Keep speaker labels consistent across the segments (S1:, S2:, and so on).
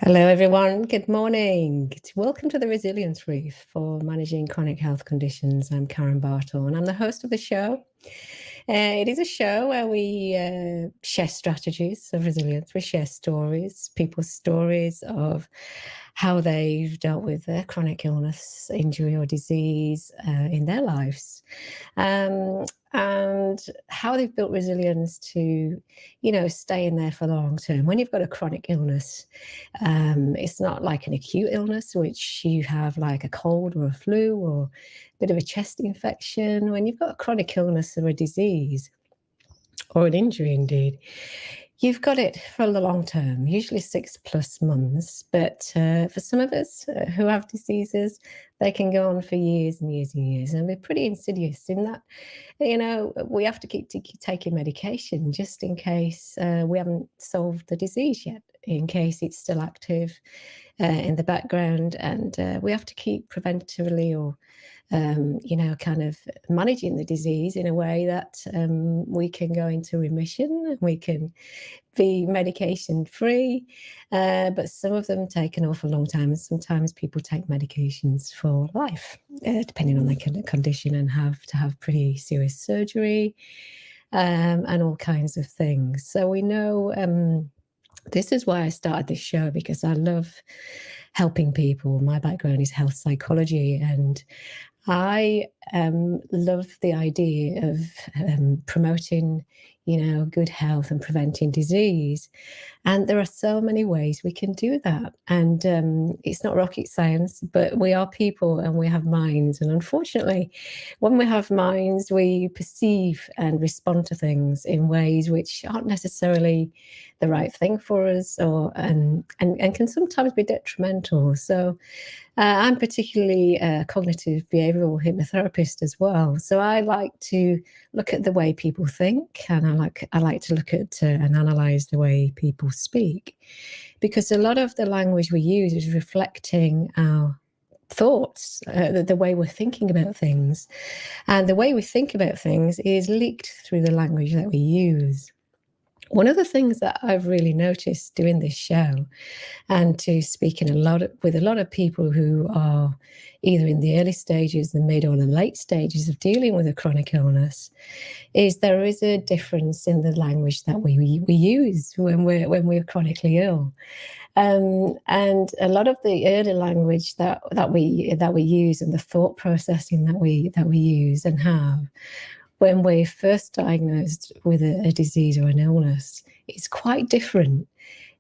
S1: Hello, everyone. Good morning. Welcome to the Resilience Reef for Managing Chronic Health Conditions. I'm Karen Bartle, and I'm the host of the show. It is a show where we share strategies of resilience. We share stories, people's stories of how they've dealt with their chronic illness, injury, or disease in their lives. And how they've built resilience to, stay in there for the long term. When you've got a chronic illness, it's not like an acute illness, which you have like a cold or a flu or a bit of a chest infection. When you've got a chronic illness or a disease, or an injury indeed, you've got it for the long term, usually 6+ months. But for some of us who have diseases, they can go on for years and years and years. And we're pretty insidious in that, we have to keep taking medication just in case we haven't solved the disease yet, in case it's still active in the background. And we have to keep preventatively or kind of managing the disease in a way that we can go into remission, we can be medication free, but some of them take an awful long time. And sometimes people take medications for life, depending on their condition, and have to have pretty serious surgery and all kinds of things. So we know this is why I started this show, because I love helping people. My background is health psychology, and I love the idea of promoting, good health and preventing disease. And there are so many ways we can do that. And it's not rocket science, but we are people and we have minds. And unfortunately, when we have minds, we perceive and respond to things in ways which aren't necessarily the right thing for us, or and can sometimes be detrimental. So I'm particularly a cognitive behavioral hypnotherapist as well. So I like to look at the way people think, and I like to look at and analyze the way people speak, because a lot of the language we use is reflecting our thoughts, the way we're thinking about things. And the way we think about things is leaked through the language that we use. One of the things that I've really noticed doing this show, and to speaking with a lot of people who are either in the early stages, the mid or the late stages of dealing with a chronic illness, is there is a difference in the language that we use when we're chronically ill. And a lot of the early language that we use, and the thought processing that we use and have when we're first diagnosed with a disease or an illness, is quite different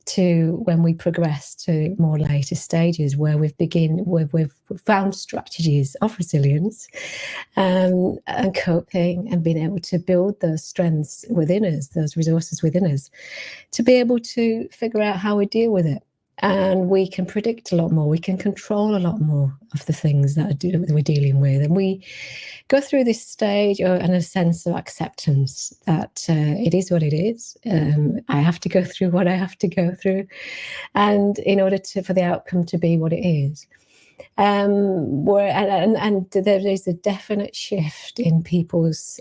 S1: to when we progress to more later stages, where we've found strategies of resilience and coping, and being able to build those strengths within us, those resources within us, to be able to figure out how we deal with it. And we can predict a lot more. We can control a lot more of the things that we're dealing with. And we go through this stage and a sense of acceptance that it is what it is. I have to go through what I have to go through, and in order for the outcome to be what it is. And there is a definite shift in people's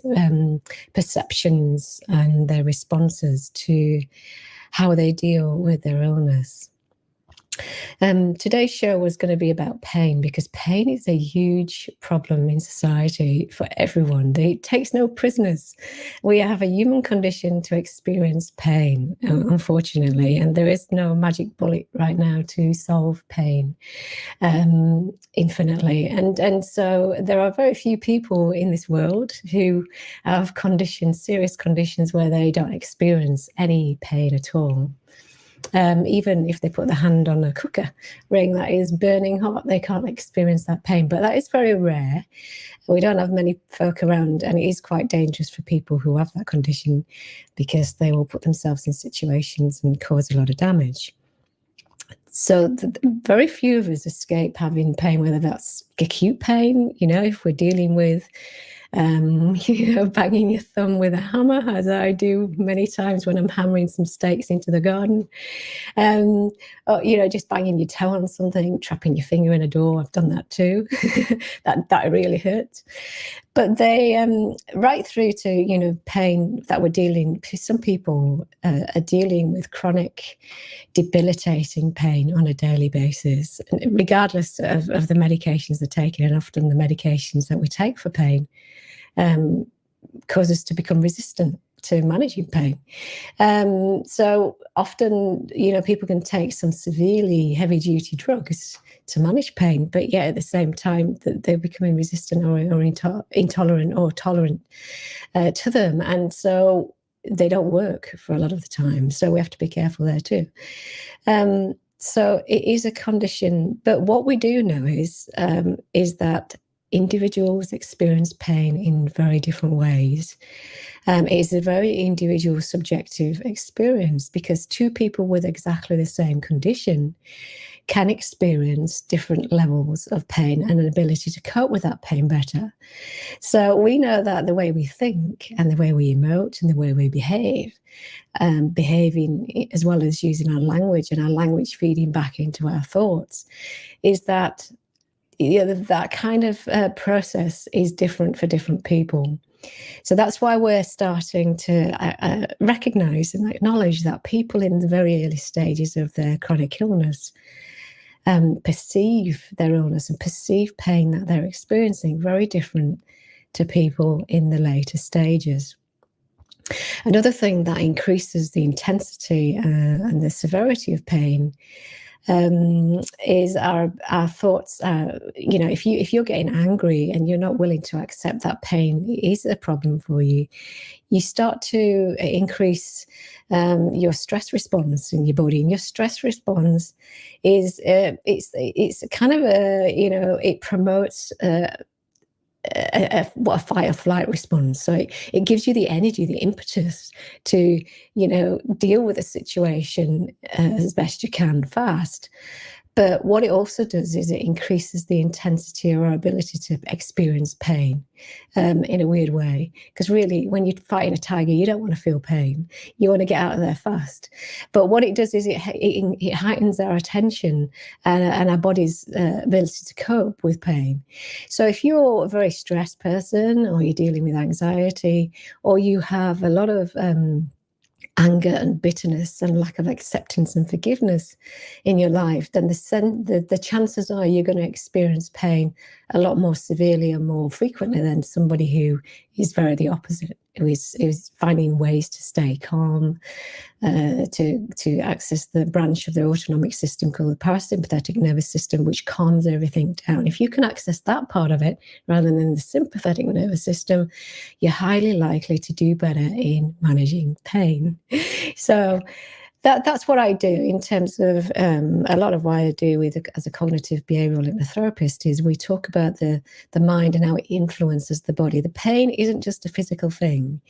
S1: perceptions and their responses to how they deal with their illness. Today's show was going to be about pain, because pain is a huge problem in society for everyone. It takes no prisoners. We have a human condition to experience pain, unfortunately, and there is no magic bullet right now to solve pain infinitely. And so there are very few people in this world who have serious conditions, where they don't experience any pain at all. Even if they put their hand on a cooker ring that is burning hot, they can't experience that pain. But that is very rare. We don't have many folk around, and it is quite dangerous for people who have that condition, because they will put themselves in situations and cause a lot of damage. So very few of us escape having pain, whether that's acute pain, if we're dealing with banging your thumb with a hammer, as I do many times when I'm hammering some stakes into the garden. Or, just banging your toe on something, trapping your finger in a door. I've done that too. that really hurts. But they, right through to, pain that we're dealing, some people are dealing with chronic debilitating pain on a daily basis, regardless of the medications they're taking. And often the medications that we take for pain cause us to become resistant to managing pain. So often, people can take some severely heavy-duty drugs to manage pain, but yet at the same time that they're becoming resistant or intolerant or tolerant to them. And so they don't work for a lot of the time. So we have to be careful there too. So it is a condition, but what we do know is that individuals experience pain in very different ways. It is a very individual, subjective experience because two people with exactly the same condition can experience different levels of pain and an ability to cope with that pain better. So we know that the way we think and the way we emote and the way we behave, behaving as well as using our language and our language feeding back into our thoughts, is that that kind of process is different for different people. So that's why we're starting to recognize and acknowledge that people in the very early stages of their chronic illness perceive their illness and perceive pain that they're experiencing very different to people in the later stages. Another thing that increases the intensity and the severity of pain is our thoughts. If you're getting angry and you're not willing to accept that pain is a problem for you, you start to increase your stress response in your body, and your stress response is it's kind of it promotes a fight or flight response. So it gives you the energy, the impetus to, deal with a situation as best you can fast. But what it also does is it increases the intensity or our ability to experience pain in a weird way. Because really, when you're fighting a tiger, you don't want to feel pain. You want to get out of there fast. But what it does is it heightens our attention and our body's ability to cope with pain. So if you're a very stressed person, or you're dealing with anxiety, or you have a lot of anger and bitterness and lack of acceptance and forgiveness in your life, then the chances are you're going to experience pain a lot more severely and more frequently than somebody who is very the opposite, who is finding ways to stay calm, to access the branch of the autonomic system called the parasympathetic nervous system, which calms everything down. If you can access that part of it rather than the sympathetic nervous system, you're highly likely to do better in managing pain. So that's what I do in terms of a lot of what I do as a cognitive behavioral hypnotherapist is we talk about the mind and how it influences the body. The pain isn't just a physical thing.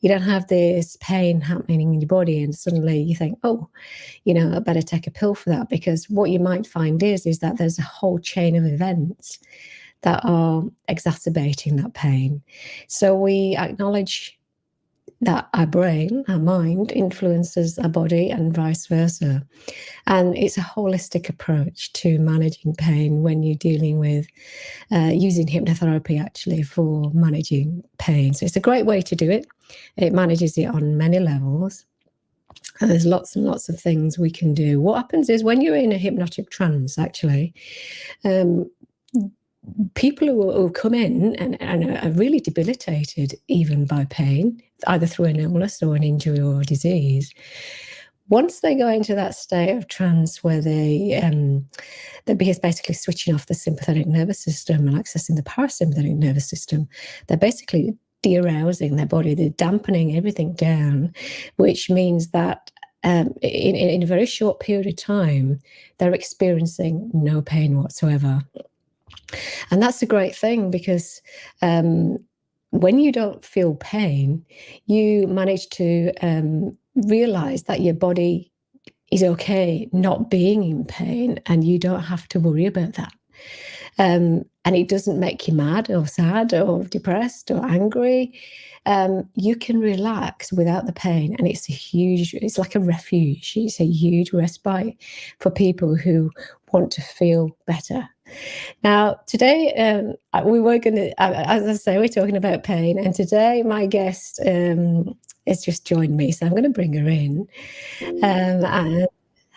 S1: You don't have this pain happening in your body and suddenly you think, oh, I better take a pill for that, because what you might find is that there's a whole chain of events that are exacerbating that pain. So we acknowledge that our brain, our mind, influences our body and vice versa. And it's a holistic approach to managing pain when you're dealing with using hypnotherapy actually for managing pain. So it's a great way to do it. It manages it on many levels. And there's lots and lots of things we can do. What happens is when you're in a hypnotic trance, actually, people who come in and are really debilitated even by pain, either through an illness or an injury or a disease, once they go into that state of trance where they're basically switching off the sympathetic nervous system and accessing the parasympathetic nervous system, they're basically de-arousing their body, they're dampening everything down, which means that in a very short period of time, they're experiencing no pain whatsoever. And that's a great thing because when you don't feel pain, you manage to realize that your body is okay not being in pain, and you don't have to worry about that. And and it doesn't make you mad or sad or depressed or angry, you can relax without the pain. And it's like a refuge. It's a huge respite for people who want to feel better. Now, today, we were going to, as I say, we're talking about pain. And today, my guest has just joined me. So I'm going to bring her in. And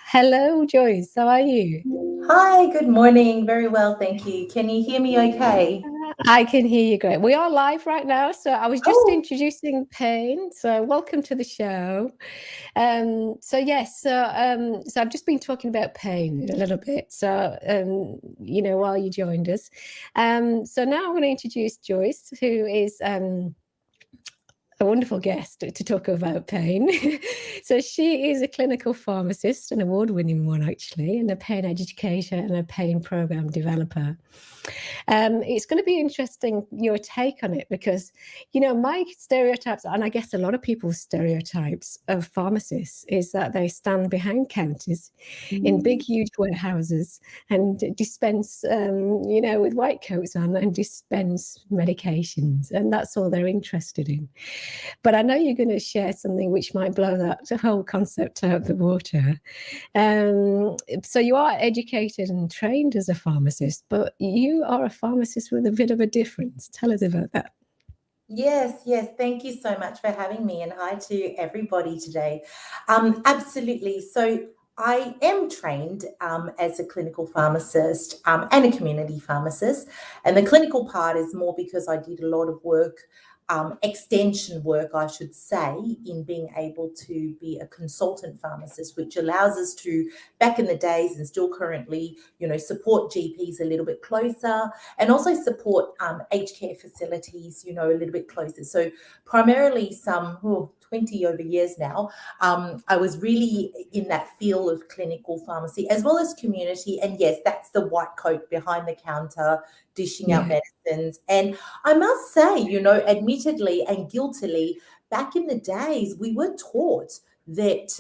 S1: hello, Joyce. How are you?
S2: Hi, good morning. Very well, thank you. Can you hear me okay?
S1: I can hear you great. We are live right now. So I was just introducing pain. So welcome to the show. So I've just been talking about pain a little bit. So, while you joined us. So now I'm going to introduce Joyce, who is a wonderful guest to talk about pain. So she is a clinical pharmacist, an award-winning one actually, and a pain educator and a pain program developer. It's going to be interesting, your take on it, because, my stereotypes, and I guess a lot of people's stereotypes of pharmacists, is that they stand behind counters in big, huge warehouses and dispense, with white coats on and dispense medications. And that's all they're interested in. But I know you're going to share something which might blow that whole concept out of the water. So you are educated and trained as a pharmacist, but you are a pharmacist with a bit of a difference. Tell us about that.
S2: Yes. Thank you so much for having me, and hi to everybody today. Absolutely. So I am trained as a clinical pharmacist and a community pharmacist. And the clinical part is more because I did a lot of work, extension work, I should say, in being able to be a consultant pharmacist, which allows us to, back in the days and still currently, support GPs a little bit closer, and also support aged care facilities, a little bit closer. So primarily some 20 over years now, I was really in that field of clinical pharmacy as well as community. And yes, that's the white coat behind the counter, dishing out medicines. And I must say, admittedly and guiltily, back in the days, we were taught that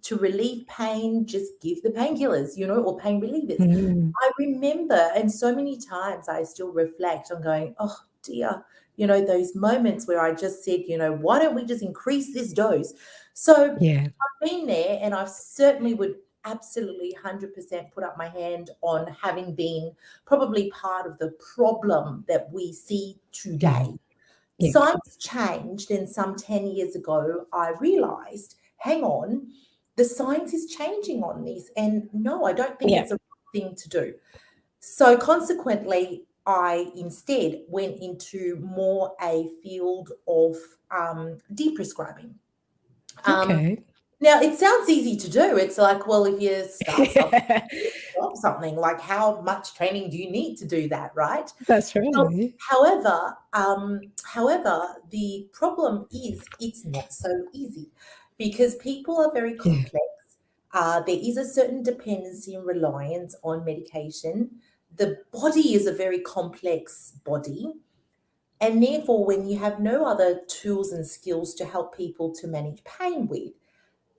S2: to relieve pain, just give the painkillers, or pain relievers. I remember, and so many times I still reflect on going, oh dear, those moments where I just said, why don't we just increase this dose? So I've been there, and I certainly would absolutely 100% put up my hand on having been probably part of the problem that we see today. Science changed, and some 10 years ago, I realized, hang on, the science is changing on this. And no, I don't think it's a right thing to do. So consequently, I instead went into more a field of de-prescribing. Now, it sounds easy to do. It's like, well, if you start something, like how much training do you need to do that, right?
S1: That's right.
S2: So, however, the problem is it's not so easy because people are very complex. There is a certain dependency and reliance on medication. The body is a very complex body. And therefore, when you have no other tools and skills to help people to manage pain with,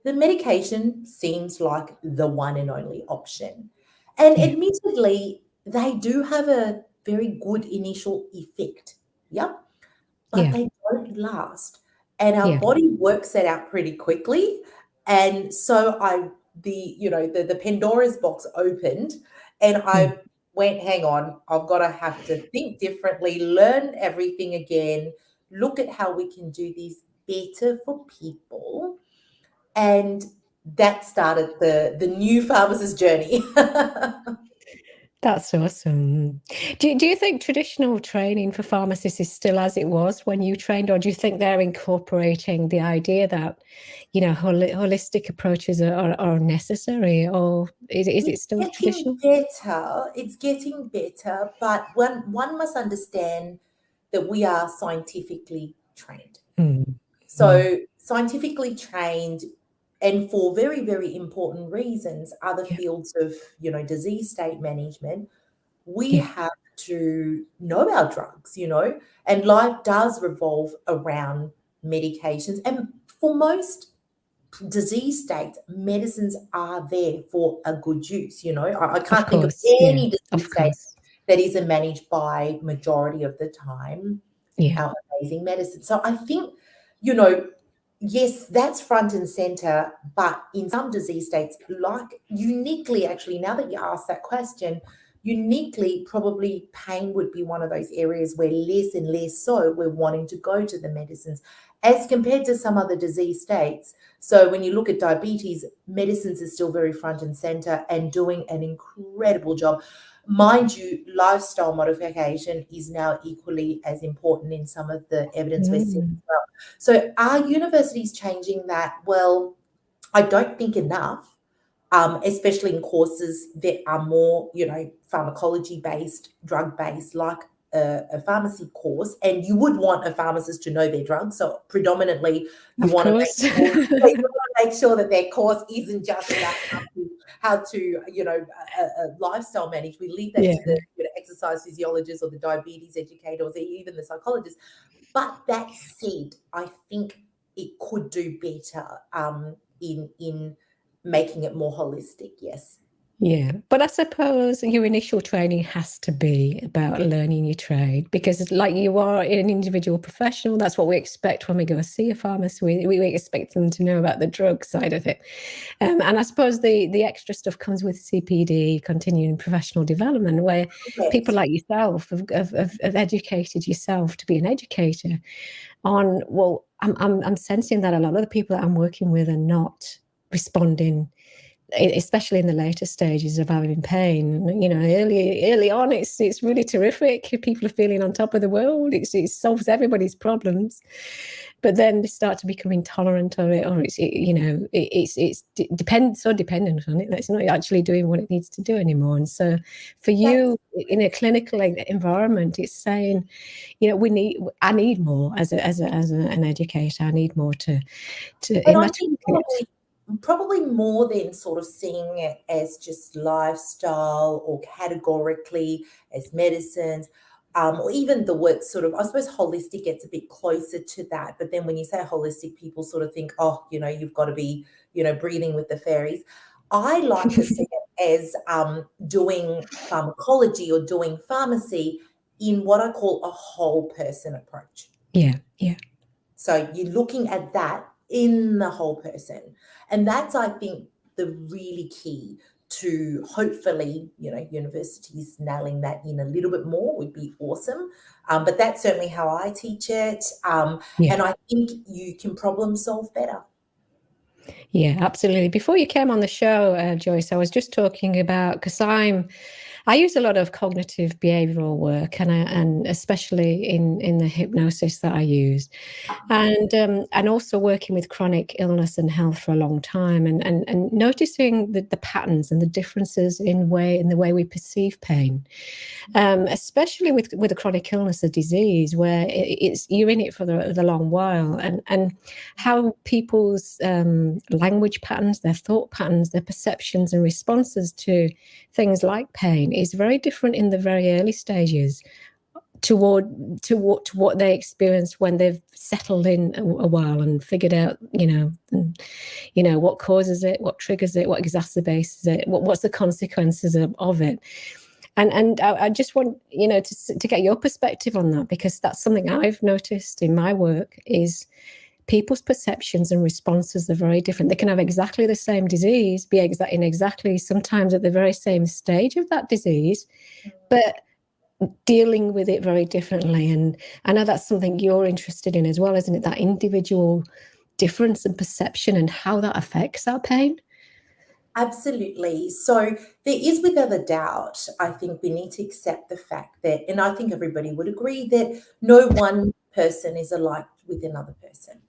S2: the medication seems like the one and only option. And admittedly, they do have a very good initial effect. But they don't last. And our body works that out pretty quickly. And so the Pandora's box opened, and I went, hang on, have to think differently, learn everything again, look at how we can do this better for people. And that started the new pharmacist journey.
S1: That's awesome. Do you think traditional training for pharmacists is still as it was when you trained, or do you think they're incorporating the idea that, holistic approaches are necessary, or is it still traditional?
S2: It's getting better, but one must understand that we are scientifically trained. So scientifically trained, and for very, very important reasons, other fields of, disease state management, we have to know our drugs, and life does revolve around medications. And for most disease states, medicines are there for a good use. I can't think of any disease state that isn't managed by majority of the time
S1: Yeah.
S2: our amazing medicine. So I think, yes, that's front and center, but in some disease states, like uniquely, actually, now that you ask that question, uniquely, probably pain would be one of those areas where less and less so we're wanting to go to the medicines as compared to some other disease states. So when you look at diabetes, medicines are still very front and center and doing an incredible job. Mind you, lifestyle modification is now equally as important in some of the evidence we're seeing as well. So are universities changing that? Well, I don't think enough, especially in courses that are more, pharmacology based, drug based, like a pharmacy course. And you would want a pharmacist to know their drugs. So predominantly, you
S1: Of
S2: want to
S1: course.
S2: make sure that their course isn't just about how to lifestyle manage. We leave that
S1: Yeah.
S2: to the exercise physiologist or the diabetes educator or even the psychologist. But that said, I think it could do better in making it more holistic. Yes.
S1: Yeah, but I suppose your initial training has to be about learning your trade, because like you are an individual professional, that's what we expect when we go see a pharmacist. We expect them to know about the drug side of it. And I suppose the extra stuff comes with CPD, continuing professional development, where people like yourself have educated yourself to be an educator on, well, I'm sensing that a lot of the people that I'm working with are not responding, especially in the later stages of having pain. Early on, it's really terrific. People are feeling on top of the world. It solves everybody's problems, but then they start to become intolerant of it, or it's so dependent on it that it's not actually doing what it needs to do anymore. And so, for you in a clinical environment, it's saying, I need more as an educator. I need more to
S2: But
S1: in
S2: I
S1: my
S2: think
S1: toolkit.
S2: probably more than sort of seeing it as just lifestyle or categorically as medicines, or even the word sort of, I suppose holistic gets a bit closer to that. But then when you say holistic, people sort of think, oh, you've got to be, breathing with the fairies. I like to see it as doing pharmacology or doing pharmacy in what I call a whole person approach.
S1: Yeah, yeah.
S2: So you're looking at that in the whole person. And that's, I think, the really key to hopefully, universities nailing that in a little bit more would be awesome. But that's certainly how I teach it.
S1: Yeah.
S2: And I think you can problem solve better.
S1: Yeah, absolutely. Before you came on the show, Joyce, I was just talking about, because I use a lot of cognitive behavioral work, and especially in the hypnosis that I use, and also working with chronic illness and health for a long time, and noticing the patterns and the differences in the way we perceive pain, especially with a chronic illness, a disease where you're in it for the long while, and how people's language patterns, their thought patterns, their perceptions and responses to things like pain is very different in the very early stages to what they experience when they've settled in a while and figured out, what causes it, what triggers it, what exacerbates it, what's the consequences of it. And I just want, to get your perspective on that, because that's something I've noticed in my work is people's perceptions and responses are very different. They can have exactly the same disease, be exactly sometimes at the very same stage of that disease, but dealing with it very differently. And I know that's something you're interested in as well, isn't it? That individual difference in perception and how that affects our pain.
S2: Absolutely. So there is, without a doubt, I think we need to accept the fact that, and I think everybody would agree that no one person is alike with another person.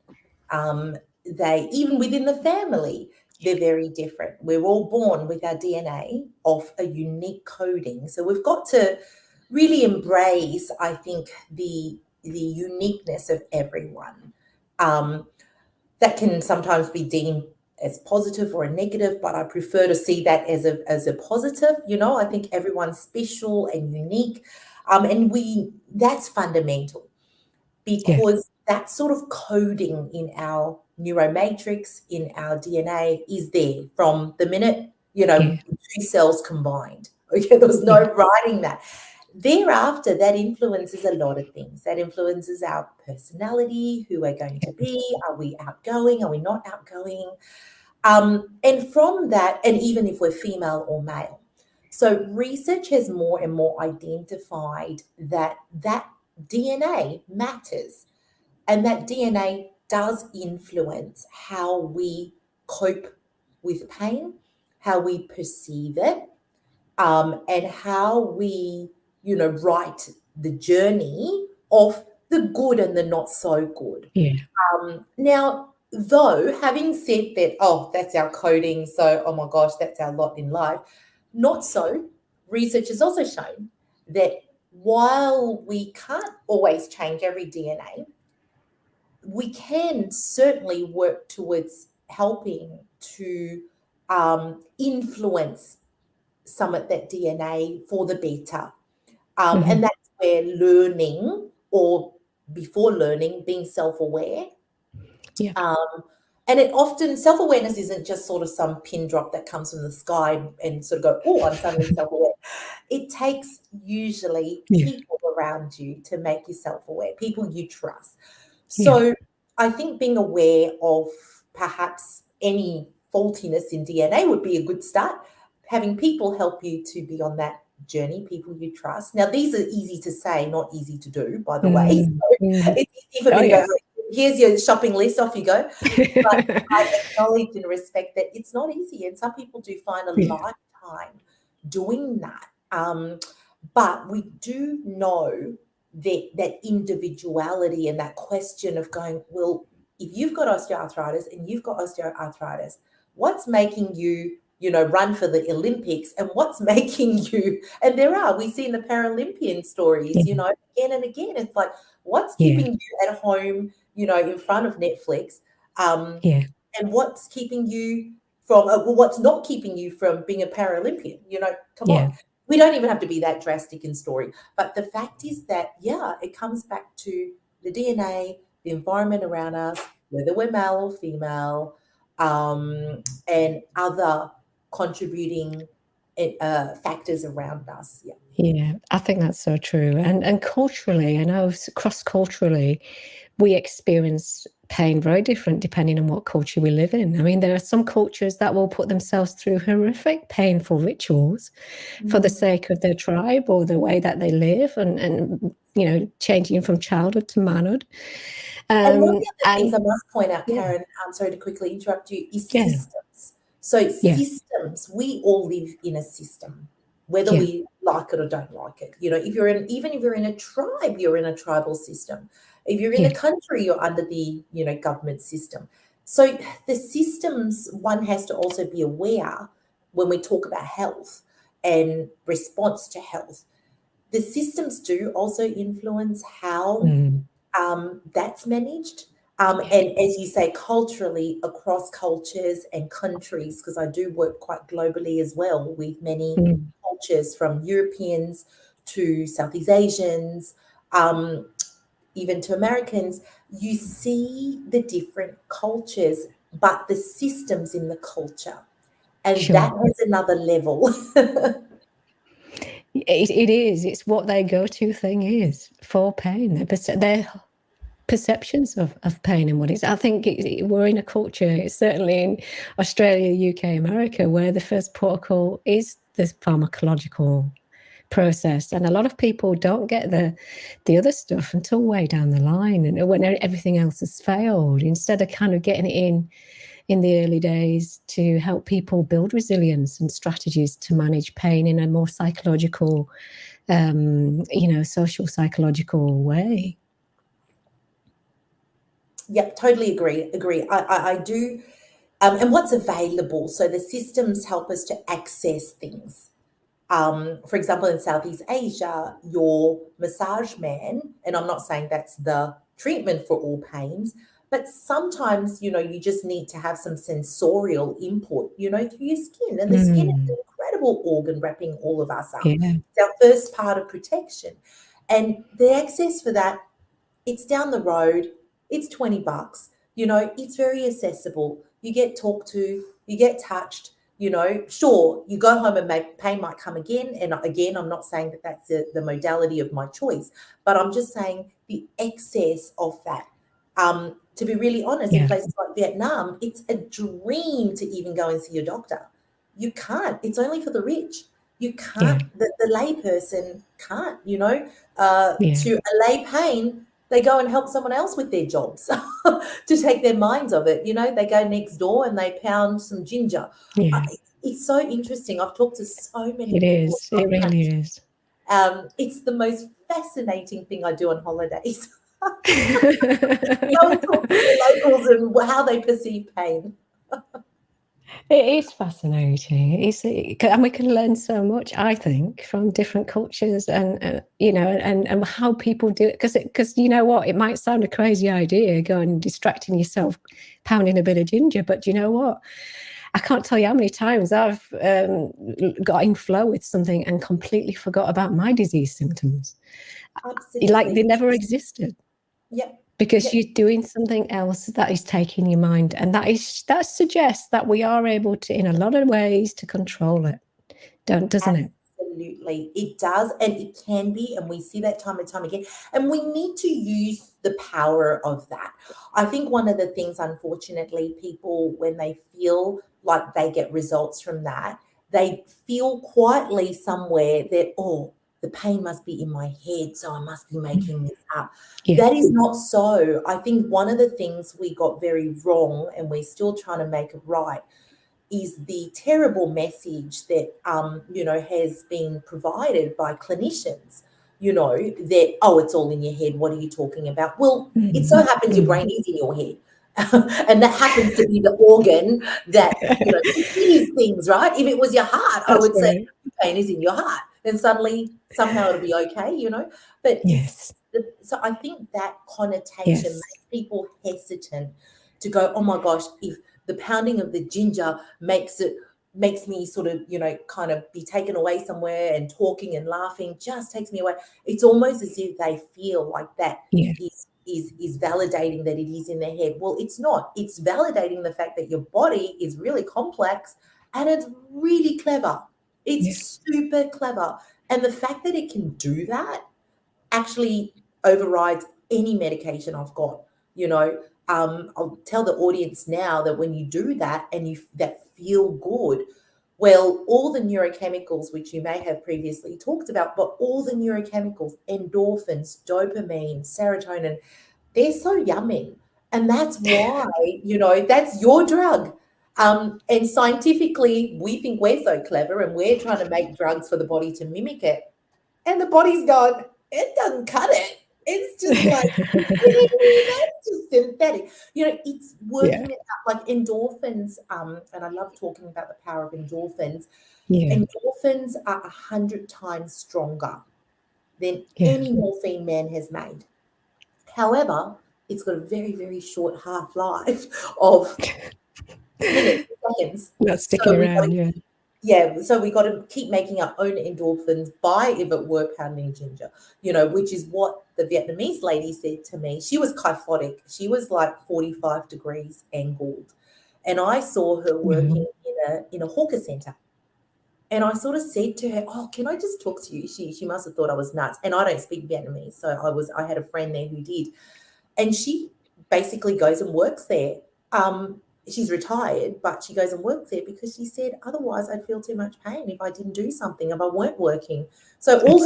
S2: They, even within the family, they're very different. We're all born with our DNA of a unique coding. So we've got to really embrace, I think, the uniqueness of everyone. That can sometimes be deemed as positive or a negative, but I prefer to see that as a positive. I think everyone's special and unique. And that's fundamental, because that sort of coding in our neuromatrix, in our DNA is there from the minute, two cells combined. Okay, there's no writing that. thereafter, that influences a lot of things. That influences our personality, who we're going to be. Are we outgoing? Are we not outgoing? And from that, and even if we're female or male. So research has more and more identified that DNA matters, and that DNA does influence how we cope with pain, how we perceive it, and how we, write the journey of the good and the not so good.
S1: Yeah.
S2: Now, though, having said that, oh, that's our coding, so oh my gosh, that's our lot in life, not so. Research has also shown that while we can't always change every DNA, we can certainly work towards helping to influence some of that DNA for the better. And that's where learning, or before learning, being self-aware.
S1: Yeah.
S2: And it often, self-awareness isn't just sort of some pin drop that comes from the sky and sort of go, oh, I'm suddenly self-aware. It takes usually people around you to make you self-aware, people you trust. So I think being aware of perhaps any faultiness in DNA would be a good start. Having people help you to be on that journey, people you trust. Now, these are easy to say, not easy to do, by the way. So it's easy for me to go, here's your shopping list, off you go. But I acknowledge and respect that it's not easy, and some people do find a lifetime doing that. But we do know that individuality and that question of going, well, if you've got osteoarthritis and you've got osteoarthritis, what's making you, run for the Olympics, and what's making you, and we see in the Paralympian stories, again and again, it's like, what's keeping you at home, in front of Netflix, and what's keeping you from, what's not keeping you from being a Paralympian, come on. We don't even have to be that drastic in story. But the fact is that, it comes back to the DNA, the environment around us, whether we're male or female, and other contributing factors around us.
S1: Yeah, I think that's so true. And culturally, I know cross-culturally, we experience pain very different depending on what culture we live in. I mean, there are some cultures that will put themselves through horrific, painful rituals for the sake of their tribe or the way that they live, and changing from childhood to manhood.
S2: And one of the other things I must point out, Karen, I'm sorry to quickly interrupt you, is systems. So systems, we all live in a system, whether we like it or don't like it. Even if you're in a tribe, you're in a tribal system. If you're in a country, you're under the, government system. So the systems, one has to also be aware when we talk about health and response to health. The systems do also influence how that's managed. And as you say, culturally, across cultures and countries, because I do work quite globally as well with many cultures, from Europeans to Southeast Asians, even to Americans, you see the different cultures, but the systems in the culture. And that has another level.
S1: It is. It's what their go-to thing is for pain. Their perceptions of pain and what it's. I think we're in a culture, certainly in Australia, UK, America, where the first protocol is this pharmacological process, and a lot of people don't get the other stuff until way down the line, and when everything else has failed, instead of kind of getting it in the early days to help people build resilience and strategies to manage pain in a more psychological, social psychological way.
S2: Yep, totally agree. I do. And what's available? So the systems help us to access things. For example, in Southeast Asia, your massage man, and I'm not saying that's the treatment for all pains, but sometimes, you just need to have some sensorial input, through your skin. And the skin is an incredible organ wrapping all of us up. It's our first part of protection. And the access for that, it's down the road. It's $20. It's very accessible. You get talked to, you get touched, Sure, you go home and pain might come again. And again, I'm not saying that that's the modality of my choice, but I'm just saying the excess of that. To be really honest, in places like Vietnam, it's a dream to even go and see your doctor. You can't. It's only for the rich. You can't. The lay person can't. To allay pain, they go and help someone else with their jobs to take their minds of it. They go next door and they pound some ginger. It's so interesting. I've talked to so many
S1: It
S2: people.
S1: is. It really is.
S2: It's the most fascinating thing I do on holidays. Go and talk to the locals and how they perceive pain.
S1: It is fascinating. And we can learn so much, I think, from different cultures and and how people do it. Because you know what, it might sound a crazy idea, going distracting yourself, pounding a bit of ginger, but you know what? I can't tell you how many times I've got in flow with something and completely forgot about my disease symptoms.
S2: Absolutely.
S1: Like they never existed.
S2: Yeah.
S1: Because you're doing something else that is taking your mind, and that suggests that we are able to, in a lot of ways, to control it, doesn't it?
S2: Absolutely, it does, and it can be, and we see that time and time again. And we need to use the power of that. I think one of the things, unfortunately, people, when they feel like they get results from that, they feel quietly somewhere that, oh, the pain must be in my head, so I must be making this up. That is not so. I think one of the things we got very wrong, and we're still trying to make it right, is the terrible message that, has been provided by clinicians, that, oh, it's all in your head. What are you talking about? Well, it so happens your brain is in your head. And that happens to be the organ that, sees things, right? If it was your heart, I would say pain is in your heart. Then suddenly, somehow it'll be okay, But so I think that connotation makes people hesitant to go, oh my gosh, if the pounding of the ginger makes me sort of, kind of be taken away somewhere, and talking and laughing just takes me away. It's almost as if they feel like that is validating that it is in their head. Well, it's not. It's validating the fact that your body is really complex and it's really clever. It's super clever. And the fact that it can do that actually overrides any medication I've got. I'll tell the audience now that when you do that and that feel good, well, all the neurochemicals, which you may have previously talked about, but all the neurochemicals, endorphins, dopamine, serotonin, they're so yummy. And that's why, that's your drug. And scientifically, we think we're so clever and we're trying to make drugs for the body to mimic it. And the body's gone, it doesn't cut it. It's just like, that's just synthetic. It's working it out like endorphins. And I love talking about the power of endorphins. Endorphins are 100 times stronger than any morphine man has made. However, it's got a very, very short half-life of minutes, seconds.
S1: Not sticking around,
S2: so we got to keep making our own endorphins by, if it were, pounding ginger, which is what the Vietnamese lady said to me. She was kyphotic. She was like 45 degrees angled. And I saw her working in a hawker center. And I sort of said to her, oh, can I just talk to you? She must have thought I was nuts. And I don't speak Vietnamese. So I had a friend there who did. And she basically goes and works there. She's retired, but she goes and works there because she said, otherwise I'd feel too much pain if I didn't do something, if I weren't working. So all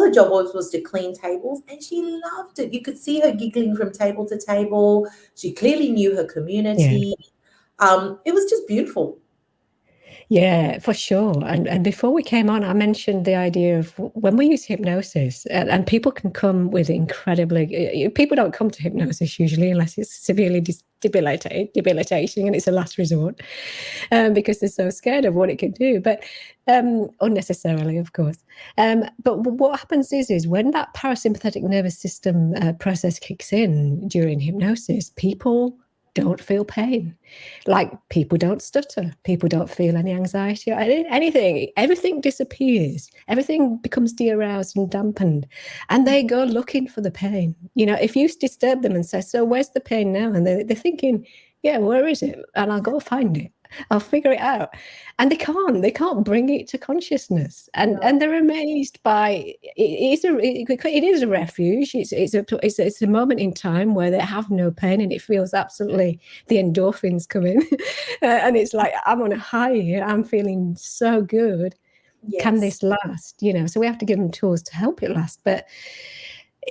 S2: her job was to clean tables, and she loved it. You could see her giggling from table to table. She clearly knew her community. It was just beautiful.
S1: Yeah, for sure. And before we came on, I mentioned the idea of when we use hypnosis, and people can come with incredibly, people don't come to hypnosis usually unless it's severely debilitating and it's a last resort, because they're so scared of what it can do, but unnecessarily, of course. But what happens is when that parasympathetic nervous system process kicks in during hypnosis, people don't feel pain. Like people don't stutter, people don't feel any anxiety or anything. Everything disappears. Everything becomes de-aroused and dampened. And they go looking for the pain. If you disturb them and say, so where's the pain now? And they're thinking, yeah, where is it? And I'll go find it. I'll figure it out. And they can't bring it to consciousness. And they're amazed by it is a refuge. It's a moment in time where they have no pain and it feels absolutely, the endorphins come in. And it's like, I'm on a high here. I'm feeling so good. Can this last? So we have to give them tools to help it last. But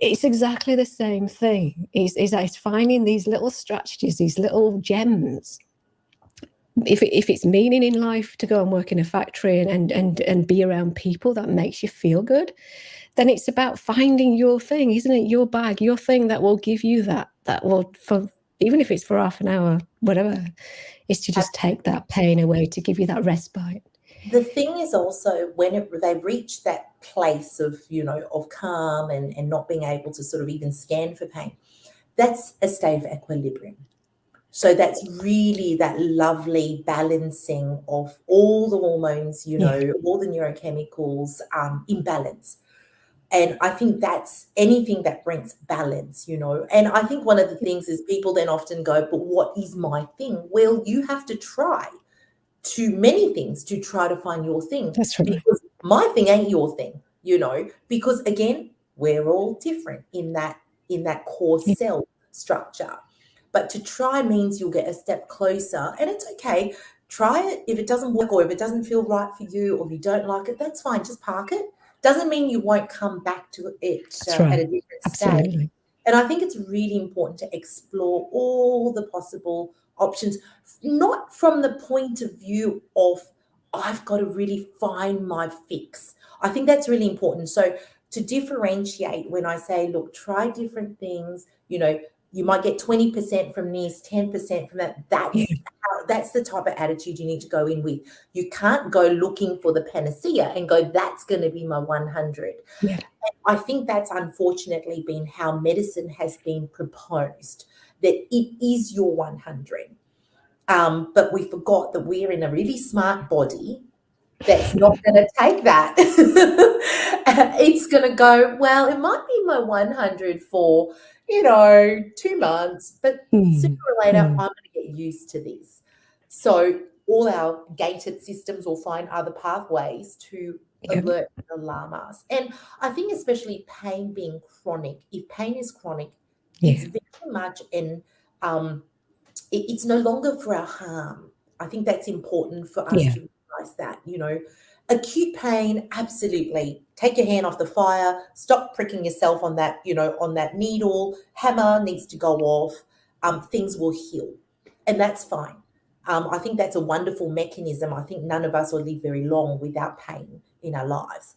S1: it's exactly the same thing. It's finding these little strategies, these little gems. If it's meaning in life to go and work in a factory and be around people that makes you feel good, then it's about finding your thing, isn't it? Your bag, your thing that will give you that will, for even if it's for half an hour, whatever, is to just take that pain away, to give you that respite.
S2: The thing is also when they reach that place of, of calm and not being able to sort of even scan for pain, that's a state of equilibrium. So that's really that lovely balancing of all the hormones, all the neurochemicals in balance. And I think that's anything that brings balance, And I think one of the things is people then often go, but what is my thing? Well, you have to try too many things to try to find your thing.
S1: That's right.
S2: Because my thing ain't your thing, because again, we're all different in that core cell structure. But to try means you'll get a step closer, and it's okay. Try it. If it doesn't work or if it doesn't feel right for you or if you don't like it, that's fine. Just park it. Doesn't mean you won't come back to it at a different
S1: Absolutely.
S2: stage. And I think it's really important to explore all the possible options, not from the point of view of I've got to really find my fix. I think that's really important. So to differentiate, when I say, look, try different things, you might get 20% from this, 10% from that. That's the type of attitude you need to go in with. You can't go looking for the panacea and go, that's going to be my 100.
S1: Yeah.
S2: I think that's unfortunately been how medicine has been proposed, that it is your 100. But we forgot that we're in a really smart body that's not going to take that. It's going to go, well, it might be my 100 for, 2 months, but sooner or later, I'm going to get used to this. So all our gated systems will find other pathways to alert and alarm us. And I think especially pain being chronic, if pain is chronic, it's very much it's no longer for our harm. I think that's important for us to realize that, acute pain, absolutely. Take your hand off the fire, stop pricking yourself on that, on that needle, hammer needs to go off, things will heal. And that's fine. I think that's a wonderful mechanism. I think none of us will live very long without pain in our lives.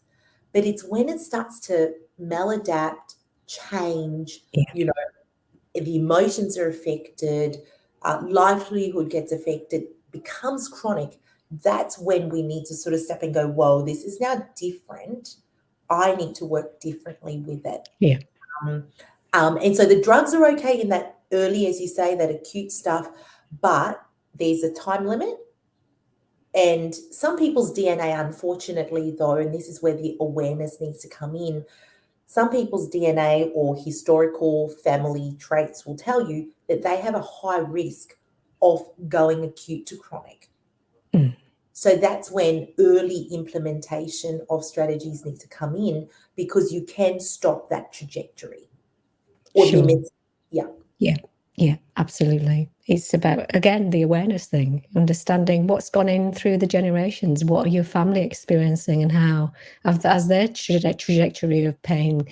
S2: But it's when it starts to maladapt, change, the emotions are affected, livelihood gets affected, becomes chronic. That's when we need to sort of step and go, whoa, this is now different. I need to work differently with it.
S1: Yeah.
S2: And so the drugs are okay in that early, as you say, that acute stuff, but there's a time limit. And some people's DNA, unfortunately, though, and this is where the awareness needs to come in, some people's DNA or historical family traits will tell you that they have a high risk of going acute to chronic. So that's when early implementation of strategies need to come in, because you can stop that trajectory or limit.
S1: Yeah, absolutely. It's about, again, the awareness thing, understanding what's gone in through the generations, what are your family experiencing, and how has their trajectory of pain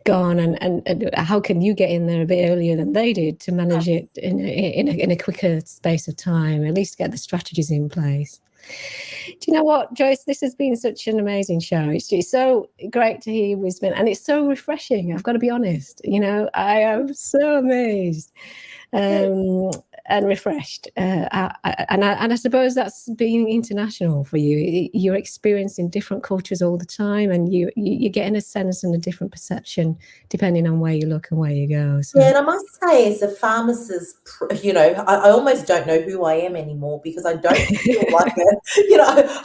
S1: gone, and how can you get in there a bit earlier than they did to manage it in a quicker space of time, at least get the strategies in place. Do you know what, Joyce? This has been such an amazing show. It's so great to hear your wisdom, and it's so refreshing. I've got to be honest. I am so amazed and refreshed. And I suppose that's being international for you. You're experiencing different cultures all the time, and you're getting a sense and a different perception depending on where you look and where you go. So.
S2: Yeah, and I must say, as a pharmacist, I almost don't know who I am anymore, because I don't feel like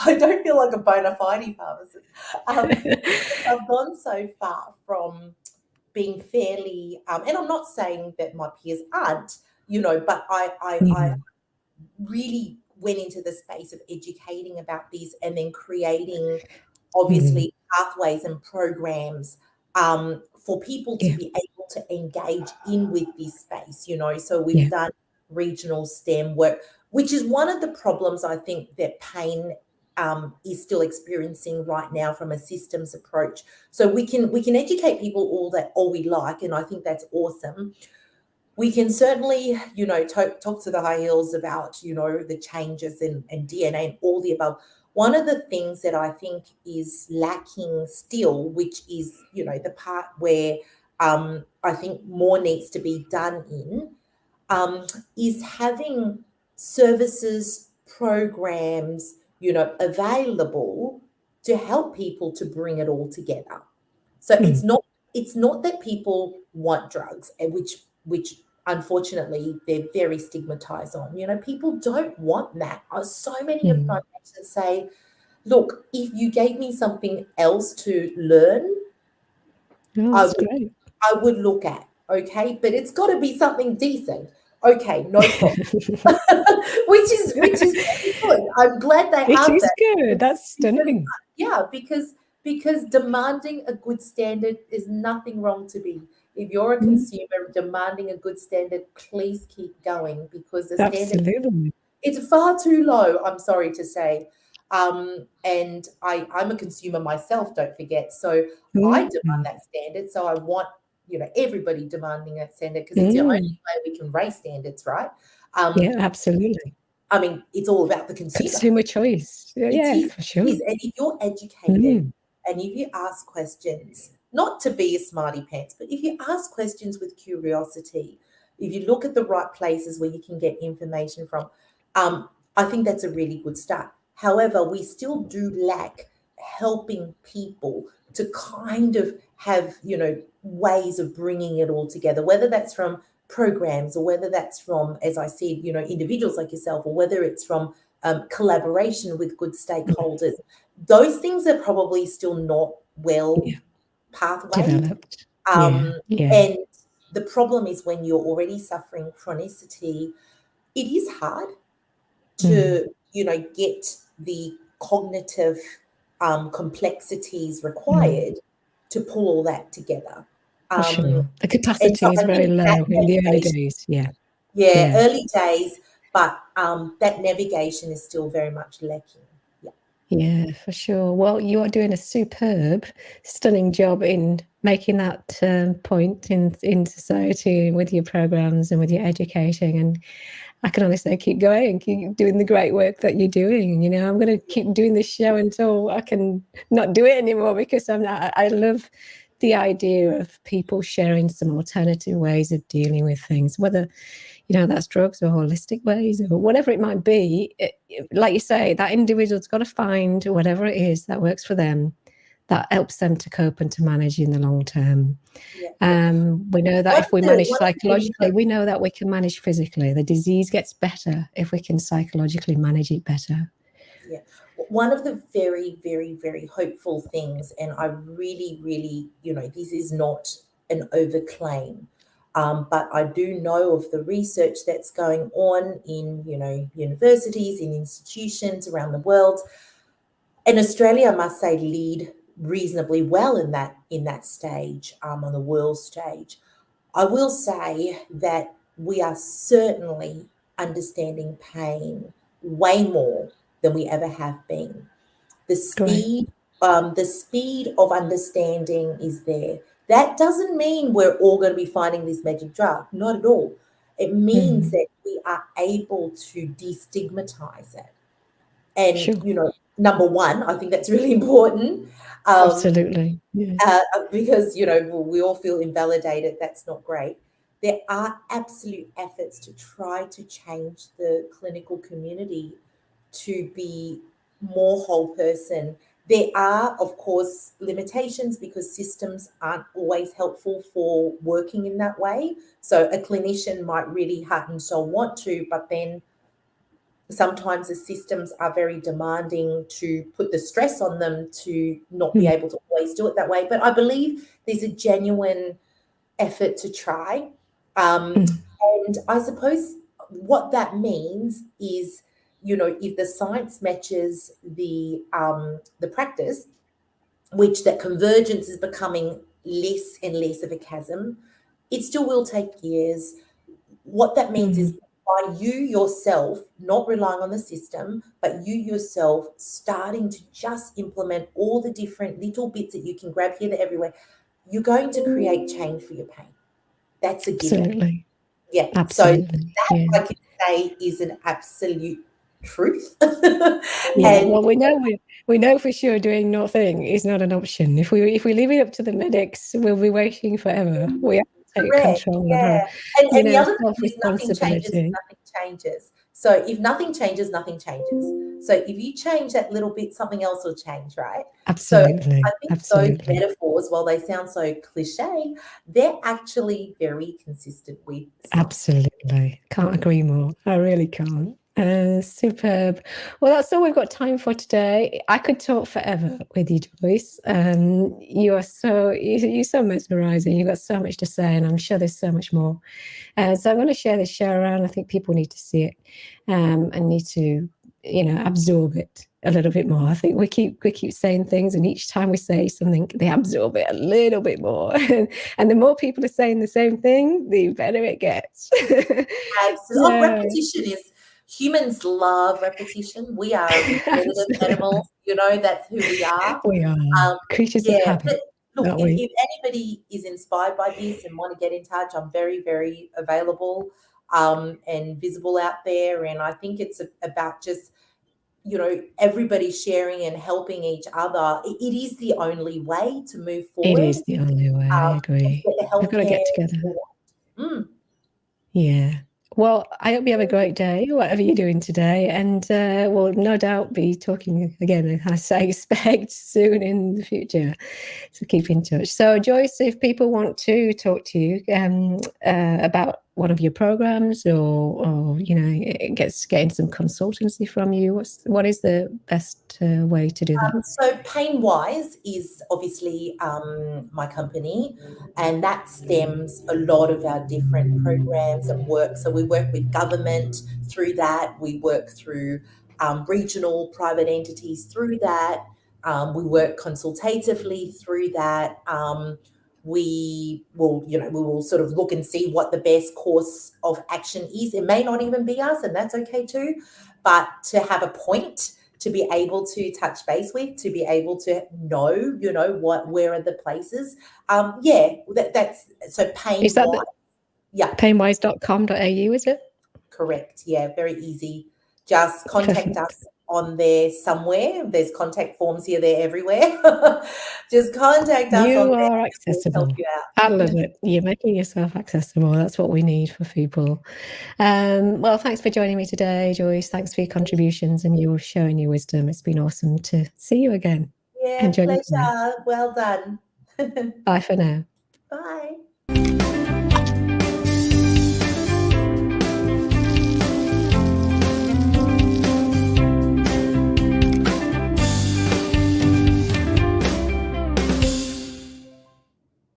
S2: I don't feel like a bona fide pharmacist. I've gone so far from being fairly, and I'm not saying that my peers aren't, but I really went into the space of educating about this and then creating obviously pathways and programs for people to be able to engage in with this space, So we've done regional STEM work, which is one of the problems I think that pain is still experiencing right now from a systems approach. So we can educate people all we like, and I think that's awesome. We can certainly, talk to the high heels about, the changes in DNA and all the above. One of the things that I think is lacking still, which is, the part where I think more needs to be done in, is having services, programs, available to help people to bring it all together. So it's not that people want drugs, and which unfortunately they're very stigmatized on. People don't want that. So many of my patients say, look, if you gave me something else to learn, I would look at, okay, but it's got to be something decent. Okay, no problem. which is very good. I'm glad they have that.
S1: It is good. That's stunning.
S2: Yeah, because demanding a good standard is nothing wrong to be. If you're a consumer demanding a good standard, please keep going, because the standard, it's far too low, I'm sorry to say. And I'm a consumer myself, don't forget. So I demand that standard. So I want, everybody demanding that standard, because it's the only way we can raise standards, right?
S1: Yeah, absolutely.
S2: I mean, it's all about the
S1: Consumer choice. Yeah, for sure.
S2: And if you're educated and if you ask questions, not to be a smarty pants, but if you ask questions with curiosity, if you look at the right places where you can get information from, I think that's a really good start. However, we still do lack helping people to kind of have, ways of bringing it all together, whether that's from programs or whether that's from, as I said, individuals like yourself, or whether it's from collaboration with good stakeholders. Those things are probably still not well pathway
S1: developed.
S2: And the problem is, when you're already suffering chronicity, it is hard to, get the cognitive complexities required to pull all that together.
S1: For sure. The capacity is very low in the early days.
S2: Yeah, early days, but that navigation is still very much lacking.
S1: Yeah, for sure. Well, you are doing a superb, stunning job in making that point in society with your programs and with your educating. And I can only say, keep going, keep doing the great work that you're doing. I'm going to keep doing this show until I can not do it anymore, because I love the idea of people sharing some alternative ways of dealing with things, whether that's drugs or holistic ways or whatever it might be. Like you say, that individual's got to find whatever it is that works for them, that helps them to cope and to manage in the long term. We know that if we manage psychologically, we know that we can manage physically. The disease gets better if we can psychologically manage it better.
S2: Yeah. One of the very, very, very hopeful things, and I really, really, this is not an overclaim, but I do know of the research that's going on in, universities, in institutions around the world. And Australia, I must say, lead reasonably well in that stage, on the world stage. I will say that we are certainly understanding pain way more than we ever have been. The speed of understanding is there. That doesn't mean we're all going to be finding this magic drug. Not at all. It means that we are able to destigmatize it. And, number one, I think that's really important.
S1: Absolutely. Yeah.
S2: Because, we all feel invalidated. That's not great. There are absolute efforts to try to change the clinical community to be more whole person. There are, of course, limitations, because systems aren't always helpful for working in that way. So a clinician might really heart and soul want to, but then sometimes the systems are very demanding to put the stress on them to not be able to always do it that way. But I believe there's a genuine effort to try. And I suppose what that means is if the science matches the practice, which that convergence is becoming less and less of a chasm, it still will take years. What that means is by you yourself not relying on the system, but you yourself starting to just implement all the different little bits that you can grab here, there, everywhere, you're going to create change for your pain. That's a given.
S1: Absolutely.
S2: Yeah.
S1: Absolutely.
S2: So that I can say is an absolute truth.
S1: Yeah.
S2: And
S1: Well, we know for sure doing nothing is not an option. If we leave it up to the medics, we'll be waiting forever. We have to take
S2: correct,
S1: control of
S2: yeah.
S1: our,
S2: And the other thing is nothing
S1: self-responsibility.
S2: changes. So if nothing changes, nothing changes. So if you change that little bit, something else will change, right?
S1: Absolutely.
S2: So I think those metaphors, while they sound so cliche, they're actually very consistent with science.
S1: Absolutely. Can't agree more. I really can't. Superb. Well, that's all we've got time for today. I could talk forever with you, Joyce. You're so mesmerizing. You've got so much to say, and I'm sure there's so much more. So I'm going to share this show around. I think people need to see it and need to, absorb it a little bit more. I think we keep saying things, and each time we say something, they absorb it a little bit more. And the more people are saying the same thing, the better it gets.
S2: Absolutely. Repetition is. Humans love repetition. We are repetitive animals. That's who we are.
S1: We are creatures of habit.
S2: But look, if anybody is inspired by this and want to get in touch, I'm very, very available and visible out there. And I think it's about just, everybody sharing and helping each other. It is the only way to move forward.
S1: It is the only way. I agree. We've got to get together. Yeah. Well, I hope you have a great day, whatever you're doing today. And we'll no doubt be talking again, as I expect, soon in the future. So keep in touch. So, Joyce, if people want to talk to you about one of your programs or getting some consultancy from you, what is the best way to do that?
S2: So PainWise is obviously my company, and that stems a lot of our different programs and work. So we work with government through that. We work through regional private entities through that. We work consultatively through that. We will sort of look and see what the best course of action is. It may not even be us, and that's okay too. But to have a point to be able to touch base with, to be able to know, where are the places. That's so PainWise.
S1: Is that painwise.com.au, is it?
S2: Correct. Yeah, very easy. Just contact us on there somewhere. There's contact forms here, there, everywhere. Just contact us.
S1: You are accessible.
S2: Help you out.
S1: I love it. You're making yourself accessible. That's what we need for people. Well, thanks for joining me today, Joyce. Thanks for your contributions and your sharing your wisdom. It's been awesome to see you again.
S2: Yeah, pleasure. Well done.
S1: Bye for now.
S2: Bye.